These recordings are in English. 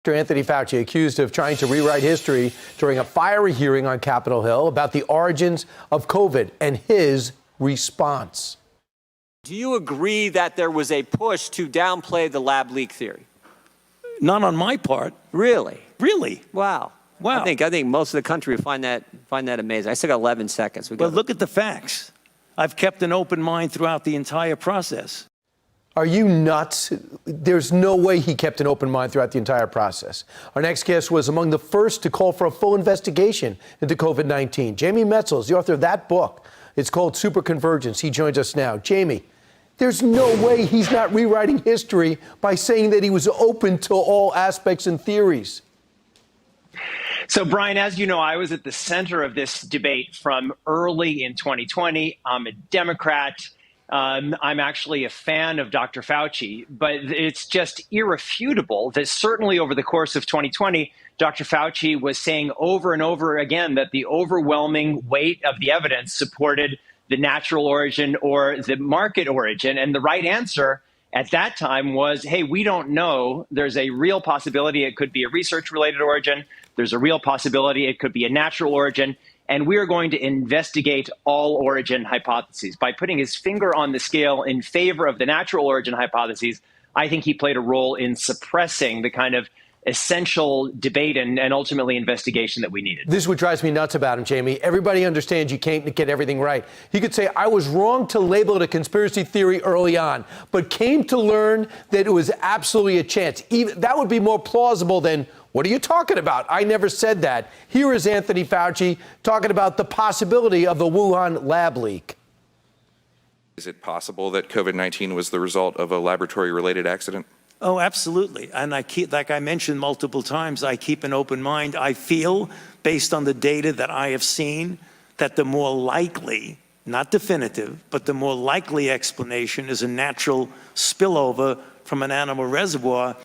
Dr. Anthony Fauci accused of trying to rewrite history during a fiery hearing on Capitol Hill about the origins of COVID and his response. Do you agree that there was a push to downplay the lab leak theory? Not on my part. Really? Really? Wow. Wow. I think most of the country would find that amazing. I still got 11 seconds. But look at the facts. I've kept an open mind throughout the entire process. Are you nuts? There's no way he kept an open mind throughout the entire process. Our next guest was among the first to call for a full investigation into COVID-19. Jamie Metzl is the author of that book. It's called Superconvergence. He joins us now. Jamie, there's no way he's not rewriting history by saying that he was open to all aspects and theories. So, Brian, as you know, I was at the center of this debate from early in 2020. I'm a Democrat. I'm actually a fan of Dr. Fauci, but it's just irrefutable that certainly over the course of 2020, Dr. Fauci was saying over and over again that the overwhelming weight of the evidence supported the natural origin or the market origin. And the right answer at that time was, hey, we don't know. There's a real possibility it could be a research-related origin. There's a real possibility it could be a natural origin. And we are going to investigate all origin hypotheses. By putting his finger on the scale in favor of the natural origin hypotheses, I think he played a role in suppressing the kind of essential debate and ultimately investigation that we needed. This is what drives me nuts about him, Jamie. Everybody understands you can't get everything right. He could say, I was wrong to label it a conspiracy theory early on, but came to learn that it was absolutely a chance. That would be more plausible than, what are you talking about? I never said that. Here is Anthony Fauci talking about the possibility of the Wuhan lab leak. Is it possible that COVID-19 was the result of a laboratory-related accident? Oh, absolutely. And like I mentioned multiple times, I keep an open mind. I feel, based on the data that I have seen, that the more likely, not definitive, but the more likely explanation is a natural spillover from an animal reservoir.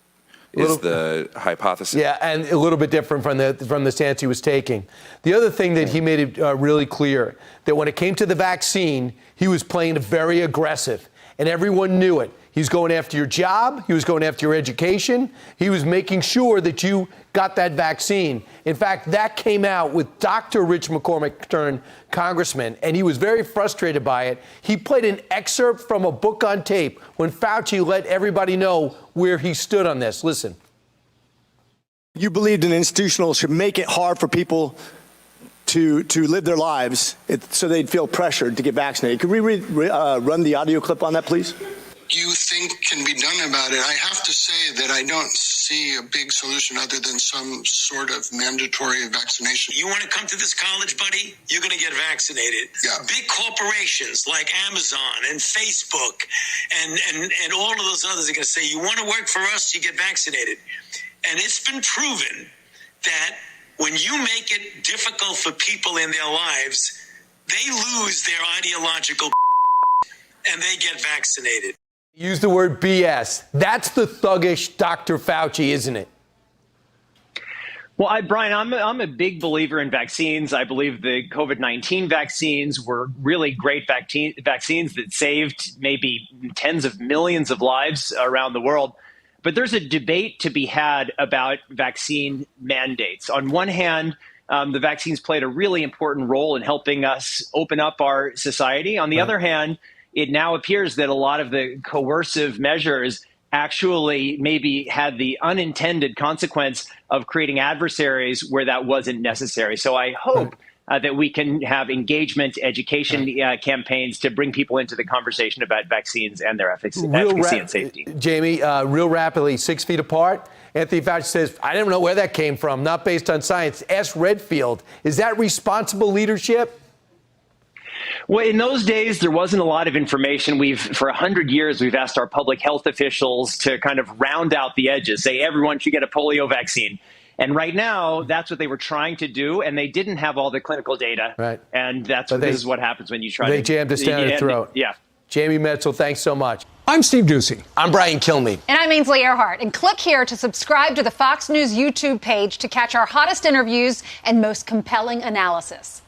Is the hypothesis. Yeah, and a little bit different from the stance he was taking. The other thing that he made it really clear, that when it came to the vaccine, he was playing very aggressive, and everyone knew it. He was going after your job. He was going after your education. He was making sure that you got that vaccine. In fact, that came out with Dr. Rich McCormick, turned congressman, and he was very frustrated by it. He played an excerpt from a book on tape when Fauci let everybody know where he stood on this. Listen. You believed an institutional should make it hard for people to live their lives so they'd feel pressured to get vaccinated. Could we run the audio clip on that, please? You think can be done about it. I have to say that I don't see a big solution other than some sort of mandatory vaccination. You want to come to this college, buddy? You're going to get vaccinated. Yeah. Big corporations like Amazon and Facebook and all of those others are going to say, you want to work for us, you get vaccinated. And it's been proven that when you make it difficult for people in their lives, they lose their ideological and they get vaccinated. Use the word BS. That's the thuggish Dr. Fauci, isn't it? Well, Brian, I'm a big believer in vaccines. I believe the COVID-19 vaccines were really great vaccines that saved maybe tens of millions of lives around the world. But there's a debate to be had about vaccine mandates. On one hand, the vaccines played a really important role in helping us open up our society. On the other hand, it now appears that a lot of the coercive measures actually maybe had the unintended consequence of creating adversaries where that wasn't necessary. So I hope that we can have engagement, education campaigns to bring people into the conversation about vaccines and their efficacy and safety. Jamie, real rapidly, 6 feet apart. Anthony Fauci says, I don't know where that came from, not based on science. Ask Redfield. Is that responsible leadership? Well, in those days, there wasn't a lot of information. For 100 years, we've asked our public health officials to kind of round out the edges, say everyone should get a polio vaccine. And right now, that's what they were trying to do, and they didn't have all the clinical data. Right. And this is what happens when you try They jammed us down your throat. Yeah. Jamie Metzl, thanks so much. I'm Steve Ducey. I'm Brian Kilmeade. And I'm Ainsley Earhart. And click here to subscribe to the Fox News YouTube page to catch our hottest interviews and most compelling analysis.